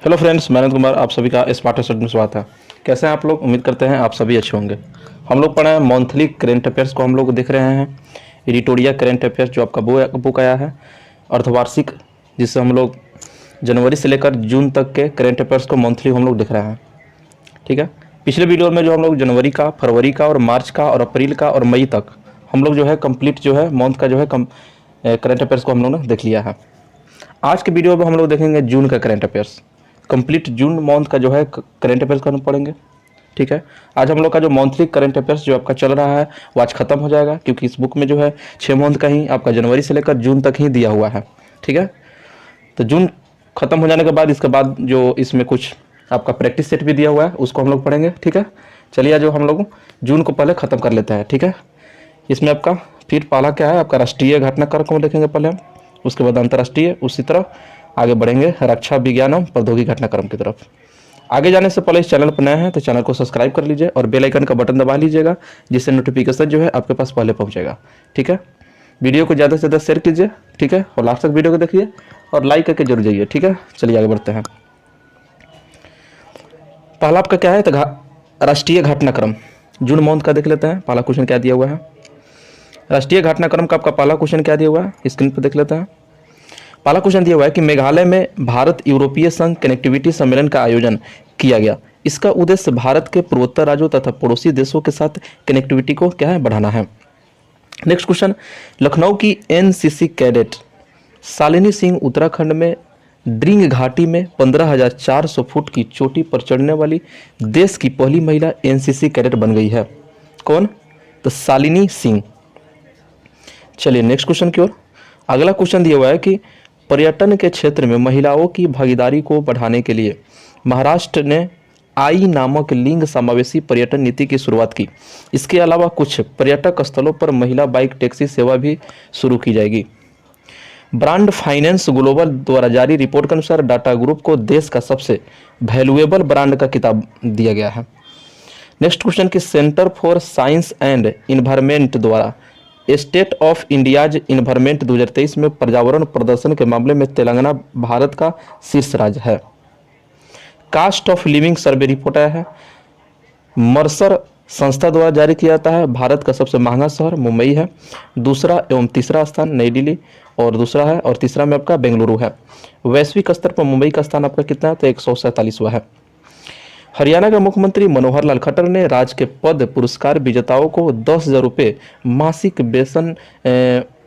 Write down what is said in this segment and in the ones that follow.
Hello friends, मैं अनंत कुमार आप सभी का स्मार्ट स्टडी में स्वागत है। कैसे हैं आप लोग? उम्मीद करते हैं आप सभी अच्छे होंगे। हम लोग पढ़े हैं मंथली करेंट अफेयर्स को हम लोग देख रहे हैं। एडिटोरिया करेंट अफेयर्स जो आपका बुक आया है, अर्धवार्षिक, जिससे हम लोग जनवरी से लेकर जून तक के करेंट अफेयर्स को मंथली हम लोग देख रहे हैं। ठीक है। पिछले वीडियो में जो हम लोग जनवरी का, फरवरी का और मार्च का और अप्रैल का और मई तक हम लोग जो है कंप्लीट जो है मंथ का जो है करेंट अफेयर्स को हम लोग ने देख लिया है। आज के वीडियो में हम लोग देखेंगे जून का current affairs. Complete June month का जो है करेंट अफेयर्स करना पड़ेंगे। ठीक है। आज हम लोग का जो मंथली करंट अफेयर्स जो आपका चल रहा है वो आज खत्म हो जाएगा, क्योंकि इस बुक में जो है 6 मंथ का ही आपका जनवरी से लेकर जून तक ही दिया हुआ है। ठीक है। तो जून खत्म हो जाने के बाद इसके बाद जो इसमें कुछ आपका प्रैक्टिस सेट भी दिया हुआ है उसको हम लोग पढ़ेंगे। ठीक है। चलिए आज जो हम लोग जून को पहले ख़त्म कर लेते हैं। ठीक है। इसमें आपका फिर पहला क्या है, आपका राष्ट्रीय घटनाक्रम को देखेंगे पहले हम, उसके बाद अंतर्राष्ट्रीय, उसी तरह आगे बढ़ेंगे रक्षा विज्ञान एवं प्रौद्योगिकी घटनाक्रम की तरफ। आगे जाने से पहले इस चैनल पर नए हैं तो चैनल को सब्सक्राइब कर लीजिए और बेल आइकन का बटन दबा लीजिएगा, जिससे नोटिफिकेशन जो है आपके पास पहले पहुंचेगा। ठीक है। वीडियो को ज़्यादा से ज़्यादा शेयर कीजिए। ठीक है। और लास्ट तक वीडियो को देखिए और लाइक करके जरूर जाइए। ठीक है। चलिए आगे बढ़ते हैं। पहला आपका क्या है तो राष्ट्रीय घटनाक्रम जून मंथ का देख लेते हैं। पहला क्वेश्चन क्या दिया हुआ है, राष्ट्रीय घटनाक्रम का आपका पहला क्वेश्चन क्या दिया हुआ है स्क्रीन पर देख लेते हैं। पहला क्वेश्चन दिया हुआ है कि मेघालय में भारत यूरोपीय संघ कनेक्टिविटी सम्मेलन का आयोजन किया गया। इसका उद्देश्य भारत के पूर्वोत्तर राज्यों तथा पड़ोसी देशों के साथ कनेक्टिविटी को क्या है, बढ़ाना है। नेक्स्ट क्वेश्चन, लखनऊ की एनसीसी कैडेट शालिनी सिंह उत्तराखंड में ड्रिंग घाटी में 15,400 फुट की चोटी पर चढ़ने वाली देश की पहली महिला एनसीसी कैडेट बन गई है। कौन? तो शालिनी सिंह। चलिए नेक्स्ट क्वेश्चन की ओर। अगला क्वेश्चन दिया हुआ है कि पर्यटन के क्षेत्र में महिलाओं की भागीदारी को बढ़ाने के लिए महाराष्ट्र ने आई नामक लिंग समावेशी पर्यटन नीति की शुरुआत की। इसके अलावा कुछ पर्यटक स्थलों पर महिला बाइक टैक्सी सेवा भी शुरू की जाएगी। ब्रांड फाइनेंस ग्लोबल द्वारा जारी रिपोर्ट के अनुसार डाटा ग्रुप को देश का सबसे वैल्यूएबल ब्रांड का खिताब दिया गया है। नेक्स्ट क्वेश्चन कि centre for science and environment द्वारा स्टेट ऑफ इंडियाज इन्वायरमेंट 2023 में पर्यावरण प्रदर्शन के मामले में तेलंगाना भारत का शीर्ष राज्य है। Cost of living survey report आया है, मर्सर संस्था द्वारा जारी किया जाता है। भारत का सबसे महंगा शहर मुंबई है। दूसरा एवं तीसरा स्थान नई दिल्ली और दूसरा है और तीसरा में आपका बेंगलुरु है। वैश्विक स्तर पर मुंबई का स्थान आपका कितना है तो 147वां है। हरियाणा के मुख्यमंत्री मनोहर लाल खट्टर ने राज्य के पद पुरस्कार विजेताओं को 10,000 रुपये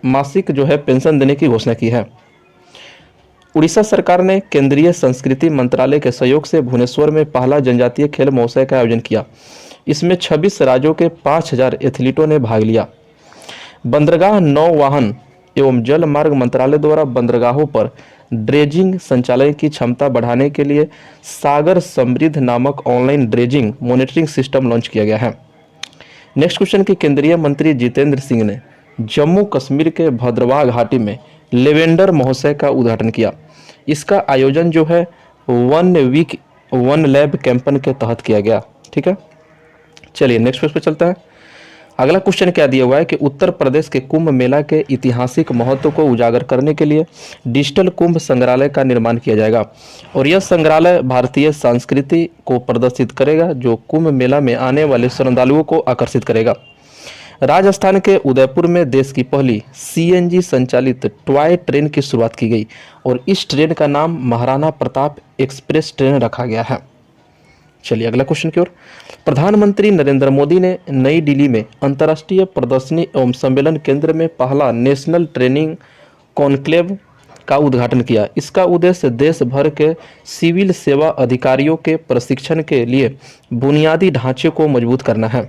मासिक जो है पेंशन देने की घोषणा की है। उड़ीसा सरकार ने केंद्रीय संस्कृति मंत्रालय के सहयोग से भुवनेश्वर में पहला जनजातीय खेल महोत्सव का आयोजन किया। इसमें 26 राज्यों के 5,000 एथलीटों ने भाग लिया। बंदरगाह नौवहन एवं जल मार्ग मंत्रालय द्वारा बंदरगाहों पर ड्रेजिंग संचालन की क्षमता बढ़ाने के लिए सागर समृद्ध नामक online dredging monitoring system launch किया गया है। नेक्स्ट क्वेश्चन की केंद्रीय मंत्री जितेंद्र सिंह ने जम्मू कश्मीर के भद्रवाह घाटी में लेवेंडर महोत्सव का उद्घाटन किया। इसका आयोजन जो है 1 वीक 1 लैब कैंपेन के तहत किया गया। ठीक है। चलिए नेक्स्ट पेज पे चलता है। अगला क्वेश्चन क्या दिया हुआ है कि उत्तर प्रदेश के कुंभ मेला के ऐतिहासिक महत्व को उजागर करने के लिए डिजिटल कुंभ संग्रहालय का निर्माण किया जाएगा और यह संग्रहालय भारतीय संस्कृति को प्रदर्शित करेगा, जो कुंभ मेला में आने वाले श्रद्धालुओं को आकर्षित करेगा। राजस्थान के उदयपुर में देश की पहली सीएनजी संचालित टॉय ट्रेन की शुरुआत की गई और इस ट्रेन का नाम महाराणा प्रताप एक्सप्रेस ट्रेन रखा गया है। चलिए अगला क्वेश्चन की ओर। प्रधानमंत्री नरेंद्र मोदी ने नई दिल्ली में अंतर्राष्ट्रीय प्रदर्शनी एवं सम्मेलन केंद्र में पहला नेशनल ट्रेनिंग कॉन्क्लेव का उद्घाटन किया। इसका उद्देश्य देश भर के सिविल सेवा अधिकारियों के प्रशिक्षण के लिए बुनियादी ढांचे को मजबूत करना है।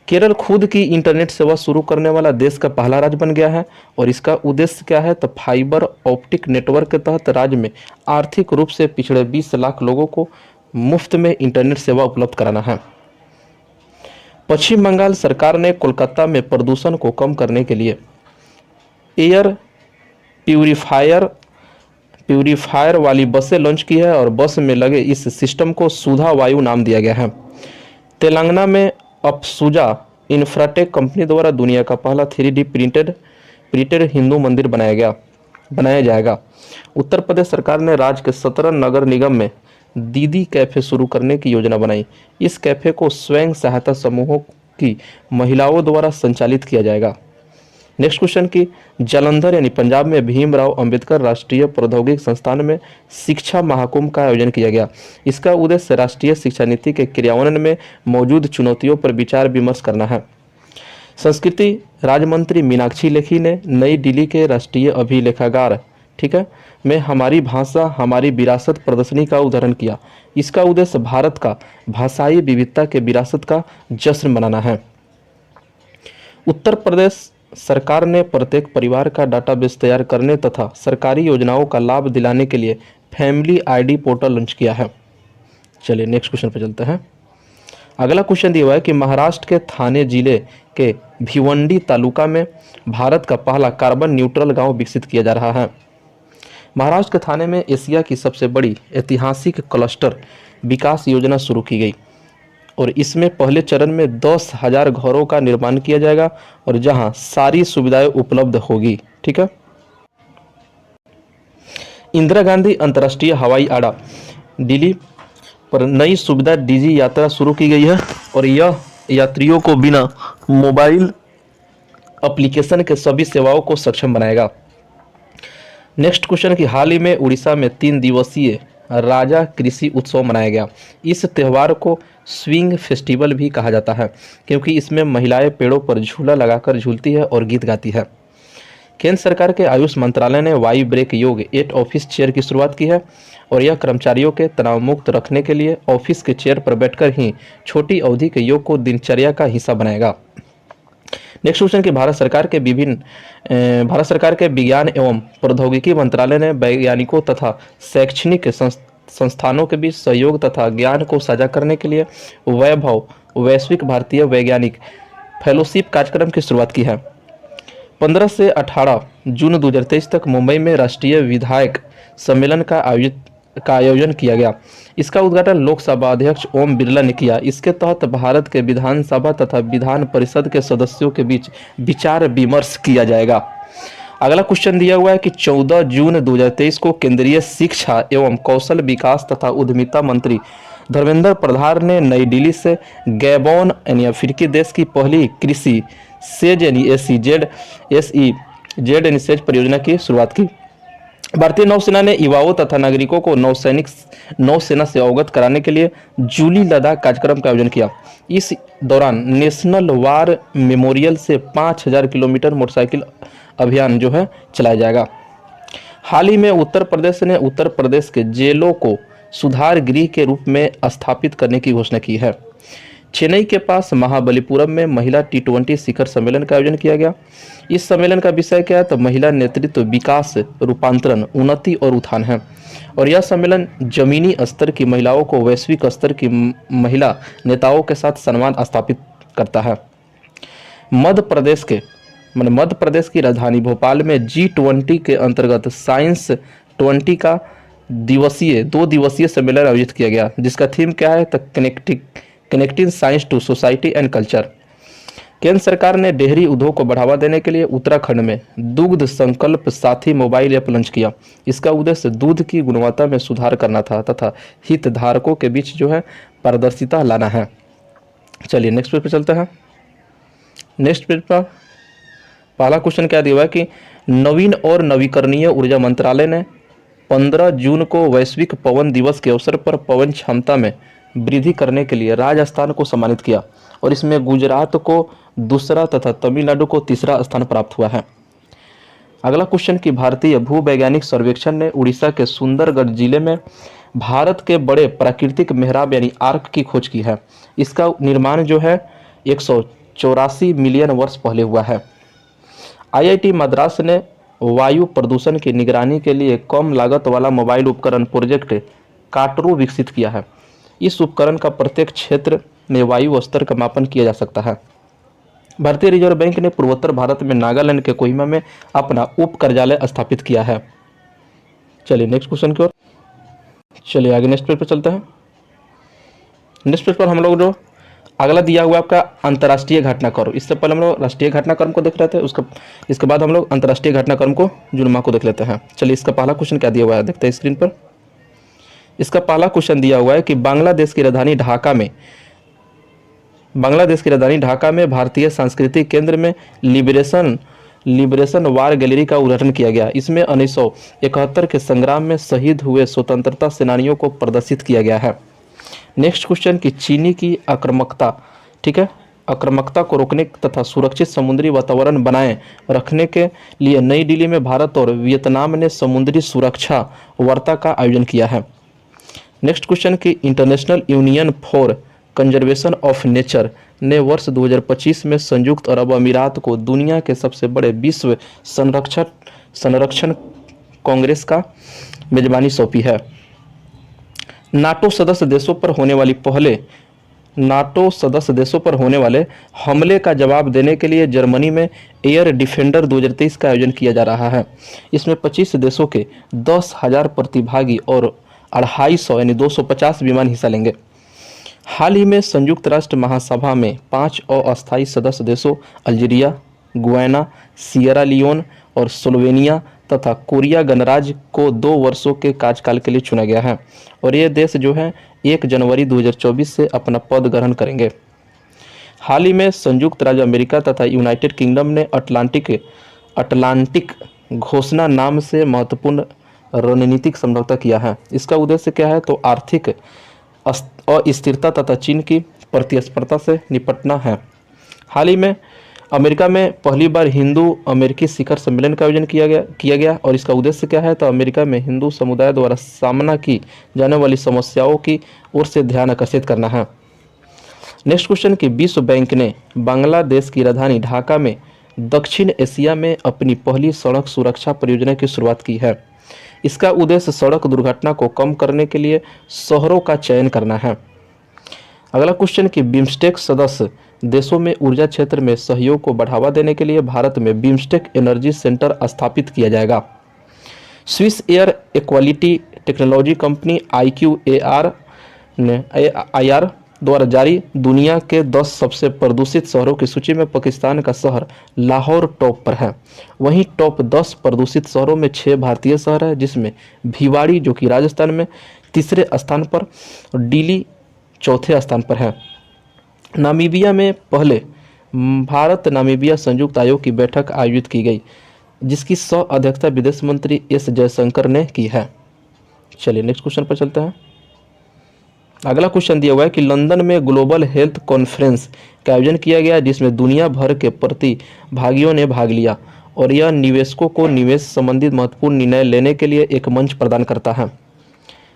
केरल खुद की इंटरनेट सेवा शुरू करने वाला देश का पहला राज्य बन गया है और इसका उद्देश्य क्या है तो फाइबर ऑप्टिक नेटवर्क के तहत राज्य में आर्थिक रूप से पिछड़े 20 लाख लोगों को मुफ्त में इंटरनेट सेवा उपलब्ध कराना है। पश्चिम बंगाल सरकार ने कोलकाता में प्रदूषण को कम करने के लिए एयर प्यूरीफायर वाली बसें लॉन्च की है और बस में लगे इस सिस्टम को सुधा वायु नाम दिया गया है। तेलंगाना में अप्सुजा इंफ्राटेक कंपनी द्वारा दुनिया का पहला 3D प्रिंटेड हिंदू मंदिर बनाया गया। बनाया जाएगा। उत्तर प्रदेश सरकार ने राज्य के 17 नगर निगम में दीदी कैफे शुरू करने की योजना बनाई। इस कैफे को स्वयं सहायता समूहों की महिलाओं द्वारा संचालित किया जाएगा। नेक्स्ट क्वेश्चन की जालंधर यानी पंजाब में भीमराव अंबेडकर राष्ट्रीय प्रौद्योगिक संस्थान में शिक्षा महाकुंभ का आयोजन किया गया। इसका उद्देश्य राष्ट्रीय शिक्षा नीति के क्रियान्वयन में मौजूद चुनौतियों पर विचार विमर्श करना है। संस्कृति राज्य मंत्री मीनाक्षी लेखी ने नई दिल्ली के राष्ट्रीय अभिलेखागार ठीक है में हमारी भाषा हमारी विरासत प्रदर्शनी का उदाहरण किया। इसका उद्देश्य भारत का भाषाई विविधता के विरासत का जश्न मनाना है। उत्तर प्रदेश सरकार ने प्रत्येक परिवार का डाटाबेस तैयार करने तथा सरकारी योजनाओं का लाभ दिलाने के लिए फैमिली आईडी पोर्टल लॉन्च किया है। चलिए नेक्स्ट क्वेश्चन पर चलते हैं। अगला क्वेश्चन दिया हुआ है कि महाराष्ट्र के थाने जिले के भिवंडी तालुका में भारत का पहला कार्बन न्यूट्रल गांव विकसित किया जा रहा है। महाराष्ट्र के थाने में एशिया की सबसे बड़ी ऐतिहासिक क्लस्टर विकास योजना शुरू की गई और इसमें पहले चरण में 10,000 घरों का निर्माण किया जाएगा और जहां सारी सुविधाएं उपलब्ध होगी। ठीक है। इंदिरा गांधी अंतर्राष्ट्रीय हवाई अड्डा दिल्ली पर नई सुविधा डीजी यात्रा शुरू की गई है और यह यात्रियों को बिना मोबाइल एप्लीकेशन के सभी सेवाओं को सक्षम बनाएगा। नेक्स्ट क्वेश्चन कि हाल ही में उड़ीसा में 3 दिवसीय राजा कृषि उत्सव मनाया गया। इस त्यौहार को स्विंग फेस्टिवल भी कहा जाता है क्योंकि इसमें महिलाएं पेड़ों पर झूला लगाकर झूलती है और गीत गाती है। केंद्र सरकार के आयुष मंत्रालय ने वाई ब्रेक योग 8 ऑफिस चेयर की शुरुआत की है और यह कर्मचारियों के तनाव मुक्त रखने के लिए ऑफिस के चेयर पर बैठकर ही छोटी अवधि के योग को दिनचर्या का हिस्सा बनाएगा। नेक्स्ट क्वेश्चन कि भारत सरकार के विज्ञान एवं प्रौद्योगिकी मंत्रालय ने वैज्ञानिकों तथा शैक्षणिक संस्थानों के बीच सहयोग तथा ज्ञान को साझा करने के लिए वैभव वैश्विक भारतीय वैज्ञानिक फेलोशिप कार्यक्रम की शुरुआत की है। 15 से 18 जून 2023 तक मुंबई में राष्ट्रीय विधायक सम्मेलन का आयोजन किया गया। इसका उद्घाटन लोकसभा अध्यक्ष ओम बिरला ने किया। इसके तहत भारत के विधानसभा तथा विधान परिषद के सदस्यों के बीच विचार विमर्श किया जाएगा। अगला क्वेश्चन दिया हुआ है कि 14 जून 2023 को केंद्रीय शिक्षा एवं कौशल विकास तथा उद्यमिता मंत्री धर्मेंद्र प्रधान ने नई दिल्ली से गैबोन यानी अफ्रीकी देश की पहली कृषि सेज यानी सेज परियोजना की शुरुआत की। भारतीय नौसेना ने युवाओं तथा नागरिकों को नौसेना से अवगत कराने के लिए जूली लद्दाख कार्यक्रम का आयोजन किया। इस दौरान नेशनल वार मेमोरियल से 5,000 किलोमीटर मोटरसाइकिल अभियान जो है चलाया जाएगा। हाल ही में उत्तर प्रदेश ने उत्तर प्रदेश के जेलों को सुधार गृह के रूप में स्थापित करने की घोषणा की है। चेन्नई के पास महाबलीपुरम में महिला T20 शिखर सम्मेलन का आयोजन किया गया। इस सम्मेलन का विषय क्या है तो महिला नेतृत्व, विकास, रूपांतरण, उन्नति और उत्थान है और यह सम्मेलन जमीनी स्तर की महिलाओं को वैश्विक स्तर की महिला नेताओं के साथ सम्मान स्थापित करता है। मध्य प्रदेश की राजधानी भोपाल में G20 के अंतर्गत साइंस 20 का 2 दिवसीय सम्मेलन आयोजित किया गया जिसका थीम क्या है तो connecting science to society and culture. केंद्र सरकार ने डेयरी उद्योग को बढ़ावा देने के लिए उत्तराखंड में दुग्ध संकल्प साथी मोबाइल ऐप लॉन्च किया। इसका उद्देश्य दूध की गुणवत्ता में सुधार करना था तथा हितधारकों के बीच जो है पारदर्शिता लाना है। चलिए नेक्स्ट पेज पर चलते हैं। नेक्स्ट पेज पर पहला क्वेश्चन क्या दिया हुआ है कि नवीन और नवीकरणीय ऊर्जा मंत्रालय ने 15 जून को वैश्विक पवन दिवस के अवसर पर पवन क्षमता में वृद्धि करने के लिए राजस्थान को सम्मानित किया और इसमें गुजरात को दूसरा तथा तमिलनाडु को तीसरा स्थान प्राप्त हुआ है। अगला क्वेश्चन कि भारतीय भूवैज्ञानिक सर्वेक्षण ने उड़ीसा के सुंदरगढ़ जिले में भारत के बड़े प्राकृतिक मेहराब यानी आर्क की खोज की है। इसका निर्माण जो है 184 मिलियन वर्ष पहले हुआ है। IIT मद्रास ने वायु प्रदूषण की निगरानी के लिए कम लागत वाला मोबाइल उपकरण प्रोजेक्ट काटरू विकसित किया है। इस उपकरण का प्रत्येक क्षेत्र में वायु स्तर का मापन किया जा सकता है। भारतीय रिजर्व बैंक ने पूर्वोत्तर भारत में नागालैंड के कोहिमा में अपना उप कार्यालय स्थापित किया है। चलिए नेक्स्ट क्वेश्चन की ओर चलिए आगे नेक्स्ट पेज पर चलते हैं। नेक्स्ट पेज पर हम लोग जो अगला दिया हुआ आपका अंतर्राष्ट्रीय घटनाक्रम। इससे पहले हम लोग राष्ट्रीय घटनाक्रम को देख रहे थे, इसके बाद हम लोग अंतर्राष्ट्रीय घटनाक्रम को जुर्मा को देख लेते हैं। चलिए इसका पहला क्वेश्चन क्या दिया हुआ है देखते हैं स्क्रीन पर। इसका पहला क्वेश्चन दिया हुआ है कि बांग्लादेश की राजधानी ढाका में भारतीय सांस्कृतिक केंद्र में लिबरेशन वार गैलरी का उद्घाटन किया गया। इसमें 1971 के संग्राम में शहीद हुए स्वतंत्रता सेनानियों को प्रदर्शित किया गया है। नेक्स्ट क्वेश्चन कि चीनी की आक्रामकता, ठीक है, आक्रामकता को रोकने तथा सुरक्षित समुद्री वातावरण बनाए रखने के लिए नई दिल्ली में भारत और वियतनाम ने समुद्री सुरक्षा वार्ता का आयोजन किया है। नेक्स्ट क्वेश्चन कि international union for conservation of nature ने वर्ष 2025 में संयुक्त अरब अमीरात को दुनिया के सबसे बड़े विश्व संरक्षण कांग्रेस का मेजबानी सौंपी है। नाटो सदस्य देशों पर होने वाले हमले का जवाब देने के लिए जर्मनी में एयर डिफेंडर 2023 का आयोजन किया जा रहा है। इसमें 25 देशों के 10,000 प्रतिभागी और 250 यानी 250 विमान हिस्सा लेंगे। हाल ही में संयुक्त राष्ट्र महासभा में 5 अस्थायी सदस्य देशों अल्जीरिया, गुयाना, सियरा लियोन और स्लोवेनिया तथा कोरिया गणराज्य को 2 वर्षों के कार्यकाल के लिए चुना गया है और ये देश जो है 1 जनवरी 2024 से अपना पद ग्रहण करेंगे। हाल ही में संयुक्त राज्य अमेरिका तथा यूनाइटेड किंगडम ने अटलांटिक घोषणा नाम से महत्वपूर्ण रणनीतिक समझौता किया है। इसका उद्देश्य क्या है तो आर्थिक अस्थिरता तथा चीन की प्रतिस्पर्धा से निपटना है। हाल ही में अमेरिका में पहली बार हिंदू अमेरिकी शिखर सम्मेलन का आयोजन किया गया और इसका उद्देश्य क्या है तो अमेरिका में हिंदू समुदाय द्वारा सामना की जाने वाली समस्याओं की ओर से ध्यान आकर्षित करना है। नेक्स्ट क्वेश्चन कि विश्व बैंक ने बांग्लादेश की राजधानी ढाका में दक्षिण एशिया में अपनी पहली सड़क सुरक्षा परियोजना की शुरुआत की है। इसका उद्देश्य सड़क दुर्घटना को कम करने के लिए शहरों का चयन करना है। अगला क्वेश्चन कि बिम्स्टेक सदस्य देशों में ऊर्जा क्षेत्र में सहयोग को बढ़ावा देने के लिए भारत में बिम्स्टेक एनर्जी सेंटर स्थापित किया जाएगा। Swiss air equality technology company IQAR द्वारा जारी दुनिया के 10 सबसे प्रदूषित शहरों की सूची में पाकिस्तान का शहर लाहौर टॉप पर है। वहीं टॉप 10 प्रदूषित शहरों में 6 भारतीय शहर है, जिसमें भिवाड़ी जो कि राजस्थान में 3रे स्थान पर और दिल्ली 4थे स्थान पर है। नामीबिया में पहले भारत नामीबिया संयुक्त आयोग की बैठक आयोजित की गई, जिसकी सह अध्यक्षता विदेश मंत्री एस जयशंकर ने की है। चलिए नेक्स्ट क्वेश्चन पर चलते हैं। अगला क्वेश्चन दिया हुआ है कि लंदन में ग्लोबल हेल्थ कॉन्फ्रेंस का आयोजन किया गया, जिसमें दुनिया भर के प्रतिभागियों ने भाग लिया और यह निवेशकों को निवेश संबंधित महत्वपूर्ण निर्णय लेने के लिए एक मंच प्रदान करता है।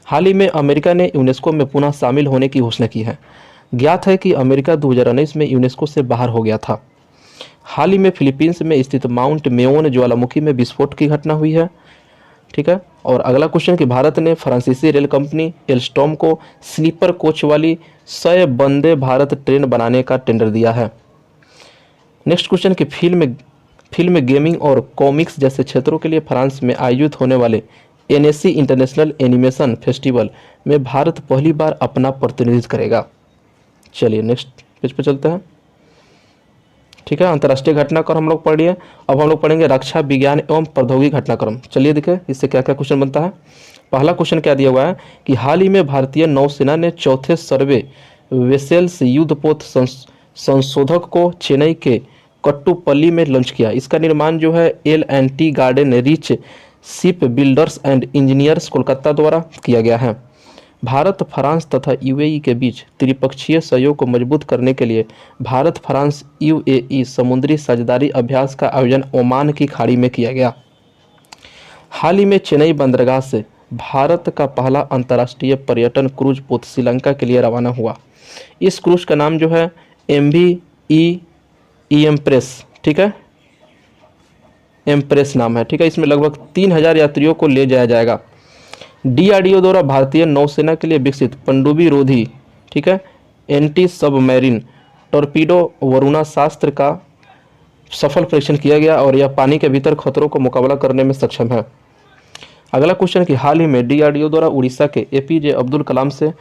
हाल ही में अमेरिका ने यूनेस्को में पुनः शामिल होने की घोषणा की है। ज्ञात है कि अमेरिका 2019 में यूनेस्को से बाहर हो गया था। हाल ही में फिलीपींस में स्थित माउंट मेयोन ज्वालामुखी में विस्फोट की घटना हुई है, ठीक है। और अगला क्वेश्चन कि भारत ने फ्रांसीसी रेल कंपनी एल्स्टॉम को स्लीपर कोच वाली 100 वंदे भारत ट्रेन बनाने का टेंडर दिया है। नेक्स्ट क्वेश्चन कि फिल्म गेमिंग और कॉमिक्स जैसे क्षेत्रों के लिए फ्रांस में आयोजित होने वाले NSC इंटरनेशनल एनिमेशन फेस्टिवल में भारत पहली बार अपना प्रतिनिधित्व करेगा। चलिए नेक्स्ट पेज पे चलते हैं, ठीक है। अंतर्राष्ट्रीय घटनाक्रम हम लोग पढ़ लिए, अब हम लोग पढ़ेंगे रक्षा विज्ञान एवं प्रौद्योगिकी घटनाक्रम। चलिए देखिए इससे क्या क्या क्वेश्चन बनता है। पहला क्वेश्चन क्या दिया हुआ है कि हाल ही में भारतीय नौसेना ने 4थे सर्वे वेसेल्स युद्धपोत संशोधक को चेन्नई के कट्टुपल्ली में लॉन्च किया। इसका निर्माण जो है L&T garden rich ship builders and engineers Kolkata द्वारा किया गया है। भारत, फ्रांस तथा UAE के बीच त्रिपक्षीय सहयोग को मजबूत करने के लिए भारत फ्रांस UAE समुद्री साझेदारी अभ्यास का आयोजन ओमान की खाड़ी में किया गया। हाल ही में चेन्नई बंदरगाह से भारत का पहला अंतर्राष्ट्रीय पर्यटन क्रूज पोत श्रीलंका के लिए रवाना हुआ। इस क्रूज का नाम जो है MV एम्प्रेस, ठीक है, एम्प्रेस नाम है, ठीक है। इसमें लगभग 3000 यात्रियों को ले जाया जाएगा। DRDO द्वारा भारतीय नौसेना के लिए विकसित पनडुब्बी रोधी, ठीक है, एंटी सबमरीन टॉर्पीडो वरुणास्त्र का सफल परीक्षण किया गया और यह पानी के भीतर खतरों को मुकाबला करने में सक्षम है। अगला क्वेश्चन कि हाल ही में DRDO द्वारा उड़ीसा के APJ अब्दुल कलाम से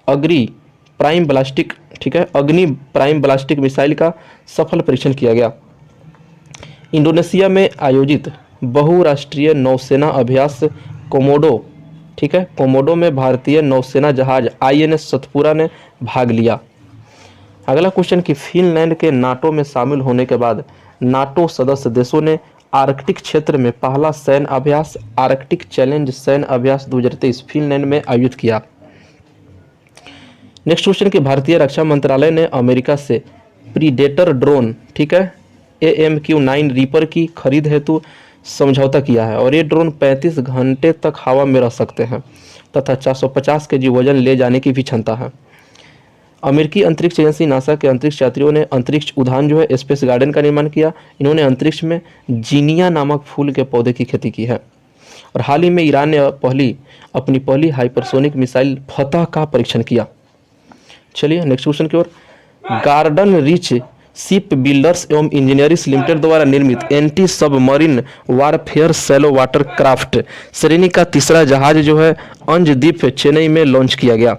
अग्री प्राइम ब्लास्टिक, ठीक है, अग्नि प्राइम ब्लास्टिक मिसाइल का सफल परीक्षण किया गया। इंडोनेशिया में आयोजित बहुराष्ट्रीय नौसेना अभ्यास कोमोडो, ठीक है, कोमोडो में भारतीय नौसेना जहाज INS सतपुरा ने भाग लिया। अगला क्वेश्चन कि फिनलैंड के नाटो में शामिल होने के बाद नाटो सदस्य देशों ने आर्कटिक क्षेत्र में पहला सैन्य अभ्यास आर्कटिक चैलेंज सैन्य अभ्यास 2023 फिनलैंड में आयोजित किया। नेक्स्ट क्वेश्चन कि भारतीय रक्षा मंत्रालय ने अमेरिका से प्रीडेटर ड्रोन, ठीक है, AMQ-9 रीपर की खरीद हेतु समझौता किया है और ये ड्रोन 35 घंटे तक हवा में रह सकते हैं तथा 450 kg वजन ले जाने की भी क्षमता है। अमेरिकी अंतरिक्ष एजेंसी नासा के अंतरिक्ष यात्रियों ने अंतरिक्ष उद्यान जो है स्पेस गार्डन का निर्माण किया। इन्होंने अंतरिक्ष में जीनिया नामक फूल के पौधे की खेती की है। और हाल ही में ईरान ने अपनी पहली हाइपरसोनिक मिसाइल फतह का परीक्षण किया। चलिए नेक्स्ट क्वेश्चन की ओर। गार्डन रिच शिप बिल्डर्स एवं इंजीनियरिंग लिमिटेड द्वारा निर्मित anti submarine warfare shallow water craft श्रेणी का तीसरा जहाज जो है अंजदीप चेन्नई में लॉन्च किया गया।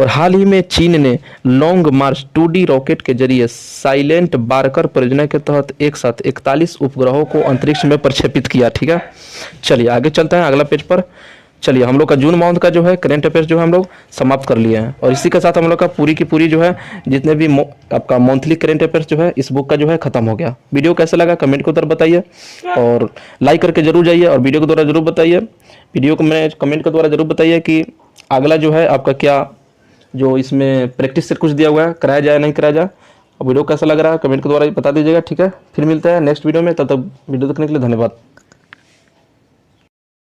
और हाल ही में चीन ने लॉन्ग मार्च 2D रॉकेट के जरिए साइलेंट बारकर परियोजना के तहत एक साथ 41 उपग्रहों को अंतरिक्ष में प्रक्षेपित किया। ठीक है, चलिए आगे चलते हैं अगला पेज पर। चलिए हम लोग का जून मंथ का जो है करेंट अफेयर्स जो है हम लोग समाप्त कर लिए हैं और इसी के साथ हम लोग का पूरी की पूरी जो है जितने भी आपका मंथली करेंट अफेयर्स जो है इस बुक का जो है खत्म हो गया। वीडियो कैसा लगा कमेंट के उधर बताइए और लाइक करके जरूर जाइए और वीडियो के द्वारा जरूर बताइए, वीडियो को मैं कमेंट के द्वारा जरूर बताइए कि अगला जो है आपका क्या जो इसमें प्रैक्टिस सेट कुछ दिया हुआ है कराया जाए नहीं कराया जाए। और वीडियो कैसा लग रहा है कमेंट के द्वारा बता दीजिएगा। ठीक है, फिर मिलते हैं नेक्स्ट वीडियो में, तब तक वीडियो देखने के लिए धन्यवाद।